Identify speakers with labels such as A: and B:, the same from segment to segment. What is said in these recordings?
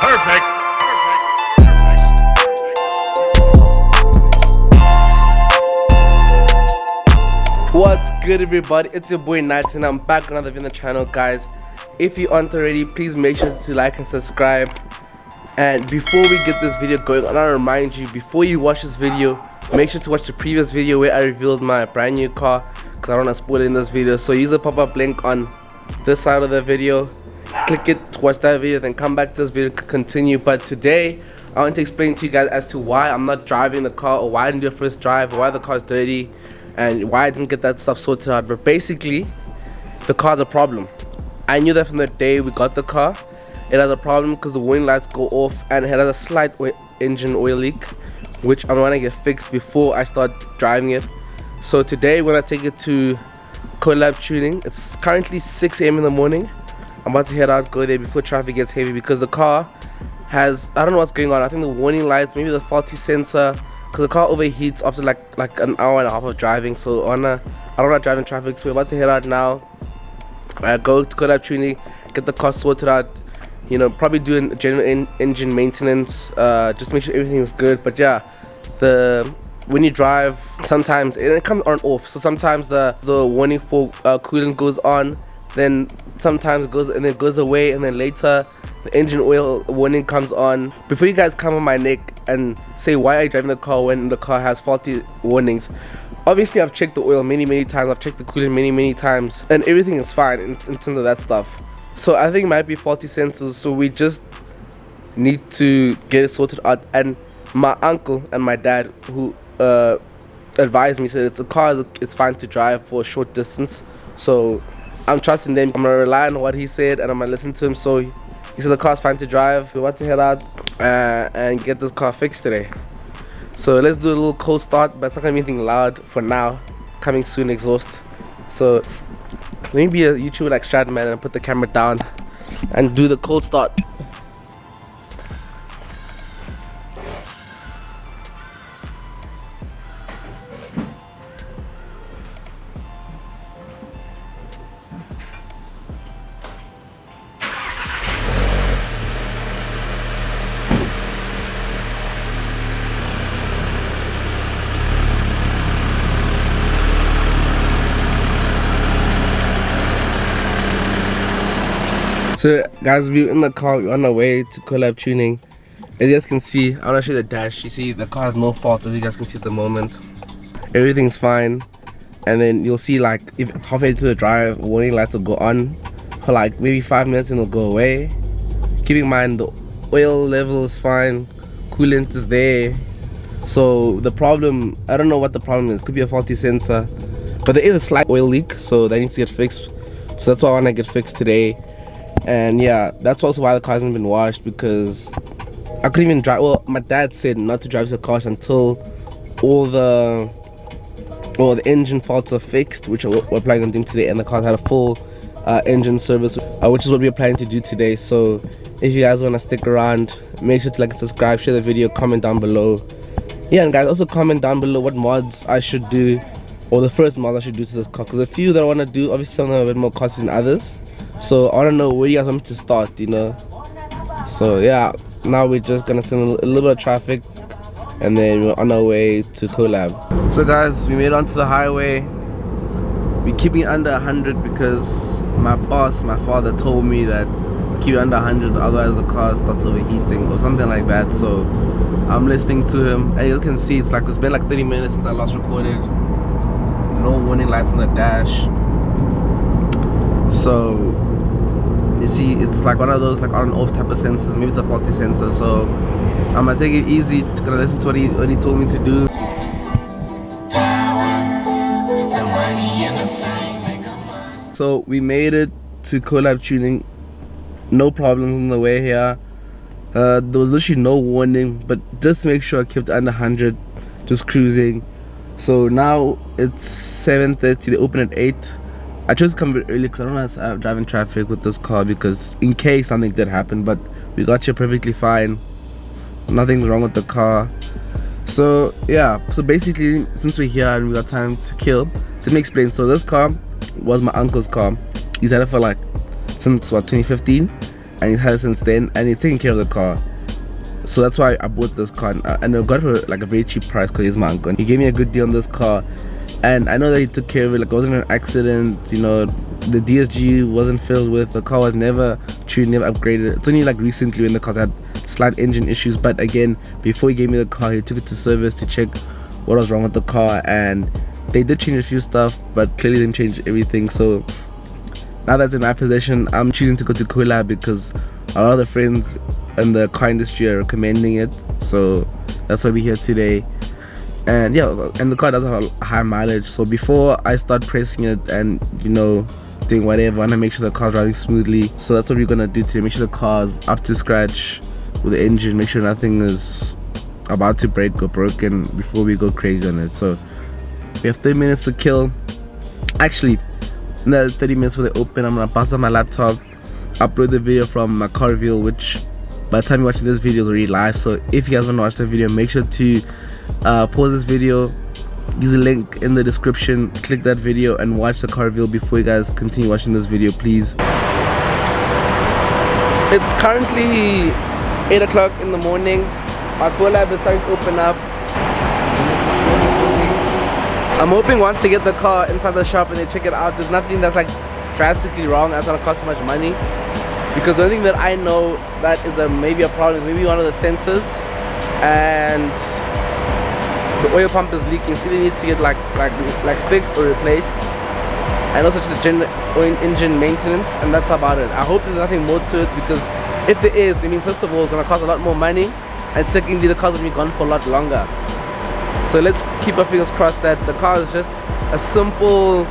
A: Perfect.
B: What's good, everybody? It's your boy Nathi and I'm back with another video on the channel, guys. If you aren't already, please make sure to like and subscribe. And before we get this video going, I want to remind you, before you watch this video, make sure to watch the previous video where I revealed my brand new car, because I don't want to spoil it in this video. So use the pop-up link on this side of the video, click it to watch that video, then come back to this video to continue. But today I want to explain to you guys as to why I'm not driving the car, or why I didn't do a first drive, or why the car is dirty, and why I didn't get that stuff sorted out. But basically, the car's a problem. I knew that from the day we got the car. It has a problem because the warning lights go off, and it has a slight engine oil leak, which I'm gonna get fixed before I start driving it. So today we're gonna take it to Colab Tuning. It's currently 6 AM in the morning. I'm about to head out, go there before traffic gets heavy, because the car has, I don't know what's going on. I think the warning lights, maybe the faulty sensor, because the car overheats after like an hour and a half of driving. So I don't want to drive in traffic, so we're about to head out now. Go to Colab Tuning, get the car sorted out, you know, probably doing general engine maintenance, just make sure everything is good. But yeah, when you drive, sometimes it comes on off. So sometimes the warning for coolant goes on, then sometimes it goes and then goes away, and then later the engine oil warning comes on. Before you guys come on my neck and say why are you driving the car when the car has faulty warnings, obviously I've checked the oil many times, I've checked the coolant many times, and everything is fine in terms of that stuff. So I think it might be faulty sensors, so we just need to get it sorted out. And my uncle and my dad, who advised me, said the car is fine to drive for a short distance. So I'm trusting them. I'm gonna rely on what he said, and I'm gonna listen to him. So he said the car's fine to drive. We want to head out and get this car fixed today. So let's do a little cold start, but it's not gonna be anything loud for now. Coming soon, exhaust. So let me be a YouTuber like Stratman and put the camera down and do the cold start. So guys, we're in the car, we're on our way to Colab Tuning. As you guys can see, I want to show you the dash. You see the car has no fault, as you guys can see at the moment. Everything's fine. And then you'll see, like, if halfway through the drive, warning lights will go on for like maybe 5 minutes and it'll go away. Keep in mind the oil level is fine, coolant is there. So the problem, I don't know what the problem is. Could be a faulty sensor, but there is a slight oil leak, so that needs to get fixed. So that's why I want to get fixed today. And yeah, that's also why the car hasn't been washed, because I couldn't even drive. Well, my dad said not to drive the car until all the engine faults are fixed, which we're planning on doing today, and the car had a full engine service, which is what we're planning to do today. So if you guys want to stick around, make sure to like and subscribe, share the video, comment down below. Yeah, and guys, also comment down below what mods I should do, or the first mod I should do to this car, because a few that I want to do, obviously some of them are a bit more costly than others. So I want to know where you guys want me to start, you know. So yeah, now we're just gonna send a little bit of traffic, and then we're on our way to Colab. So guys, we made it onto the highway. We're keeping under 100 because my boss, my father, told me that keep it under 100, otherwise the car starts overheating or something like that. So I'm listening to him, and you can see it's been like 30 minutes since I last recorded. No warning lights on the dash. So you see, it's like one of those like on and off type of sensors. Maybe it's a faulty sensor. So I'm gonna take it easy, gonna listen to what he told me to do. So we made it to Colab Tuning. No problems on the way here. There was literally no warning, but just make sure I kept under 100, just cruising. So now it's 7:30. They open at 8. I chose to come a bit early because I don't know how to drive in traffic with this car, because in case something did happen. But we got here perfectly fine. Nothing's wrong with the car. So yeah, so basically, since we're here and we got time to kill, so let me explain. So this car was my uncle's car. He's had it for like since what, 2015, and he's had it since then, and he's taking care of the car. So that's why I bought this car, and I got it for like a very cheap price because he's my uncle. He gave me a good deal on this car, and I know that he took care of it. Like, it wasn't an accident, you know. The DSG wasn't filled with, the car was never tuned, never upgraded. It's only like recently when the car had slight engine issues, but again, before he gave me the car, he took it to service to check what was wrong with the car, and they did change a few stuff, but clearly didn't change everything. So now that's in my possession, I'm choosing to go to Colab because a lot of the friends in the car industry are recommending it. So that's why we're here today. And yeah, and the car does have a high mileage, so before I start pressing it and, you know, doing whatever, I want to make sure the car's running smoothly. So that's what we're gonna do today, make sure the car's up to scratch with the engine, make sure nothing is about to break or broken before we go crazy on it. So we have 30 minutes to kill. Actually, another 30 minutes before they open, I'm gonna pass on my laptop, upload the video from my car reveal, which by the time you're watching this video is already live. So if you guys want to watch the video, make sure to pause this video, use the link in the description, click that video and watch the car reveal before you guys continue watching this video, please. It's currently 8 o'clock in the morning. Our Colab is starting to open up. I'm hoping once they get the car inside the shop and they check it out, there's nothing that's like drastically wrong that's gonna cost so much money. Because the only thing that I know that is maybe a problem is maybe one of the sensors, and the oil pump is leaking, so it needs to get like fixed or replaced, and also just the engine maintenance, and that's about it. I hope there's nothing more to it, because if there is, it means first of all it's gonna cost a lot more money, and secondly the car's gonna be gone for a lot longer. So let's keep our fingers crossed that the car is just a simple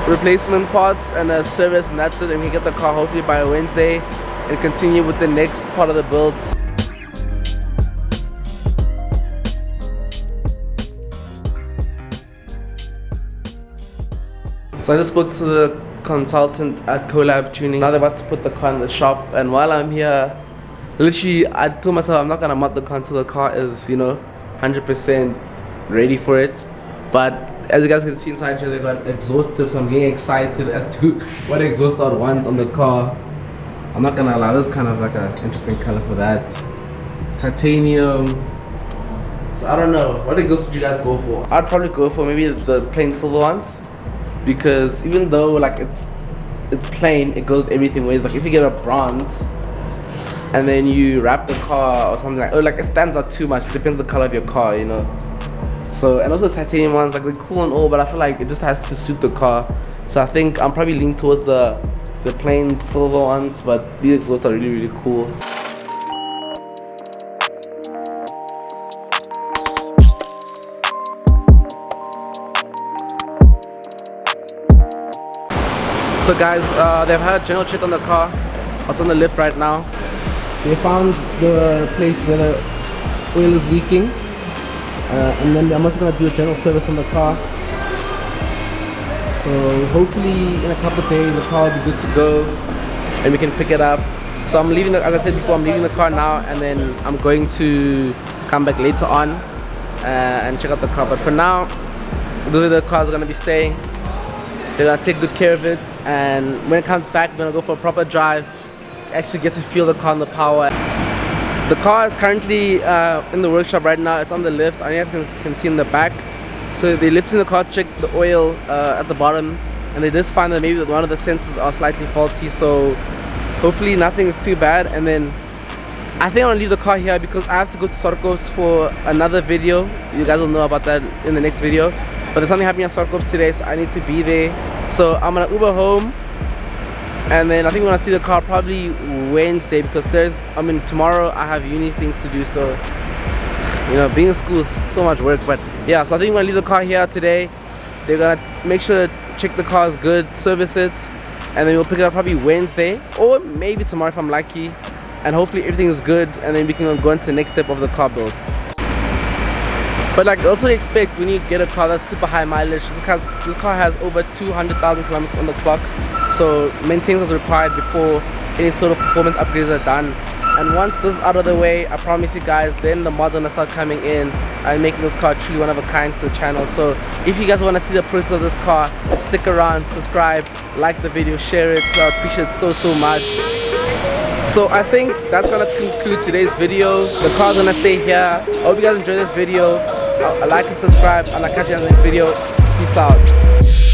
B: replacement parts and a service, and that's it, and we get the car hopefully by Wednesday and continue with the next part of the build. So I just spoke to the consultant at Colab Tuning. Now they're about to put the car in the shop, and while I'm here, literally I told myself I'm not gonna mod the car until the car is, you know, 100% ready for it. But as you guys can see inside here, they got exhaust tips, so I'm getting excited as to what exhaust I'd want on the car. I'm not gonna lie, this is kind of like an interesting color for that. Titanium. So I don't know, what exhaust would you guys go for? I'd probably go for maybe the plain silver ones, because even though like it's plain, it goes everything ways. Like if you get a bronze and then you wrap the car or something like, or like it stands out too much, depends on the color of your car, you know. So, and also the titanium ones, like they're cool and all, but I feel like it just has to suit the car. So I think I'm probably leaning towards the plain silver ones, but these exhausts are really cool. So guys, they've had a general check on the car. It's on the lift right now. They found the place where the oil is leaking. And then I'm also going to do a general service on the car. So hopefully in a couple of days the car will be good to go and we can pick it up. So I'm leaving, as I said before, I'm leaving the car now, and then I'm going to come back later on and check out the car. But for now, this is where the car is going to be staying. They're going to take good care of it, and when it comes back, we're going to go for a proper drive, actually get to feel the car and the power. The car is currently in the workshop right now. It's on the lift. I don't know if you can see in the back. So they lifted the car, checked the oil at the bottom, and they just find that maybe one of the sensors are slightly faulty. So hopefully nothing is too bad. And then I think I'm gonna leave the car here because I have to go to Sorkop's for another video. You guys will know about that in the next video. But there's something happening at Sorkop's today, so I need to be there. So I'm gonna Uber home. And then I think we're gonna see the car probably Wednesday, because tomorrow I have uni things to do, so you know, being in school is so much work. But yeah, so I think we're gonna leave the car here today. They're gonna make sure to check the car is good, service it, and then we'll pick it up probably Wednesday or maybe tomorrow if I'm lucky, and hopefully everything is good, and then we can go into the next step of the car build. But like, also expect when you get a car that's super high mileage, because the car has over 200,000 kilometers on the clock. So maintenance is required before any sort of performance upgrades are done. And once this is out of the way, I promise you guys, then the mods are gonna start coming in and making this car truly one of a kind to the channel. So if you guys want to see the process of this car, stick around, subscribe, like the video, share it. I appreciate it so much. So I think that's gonna conclude today's video. The car's gonna stay here. I hope you guys enjoyed this video. Like and subscribe, and I'll catch you in the next video. Peace out.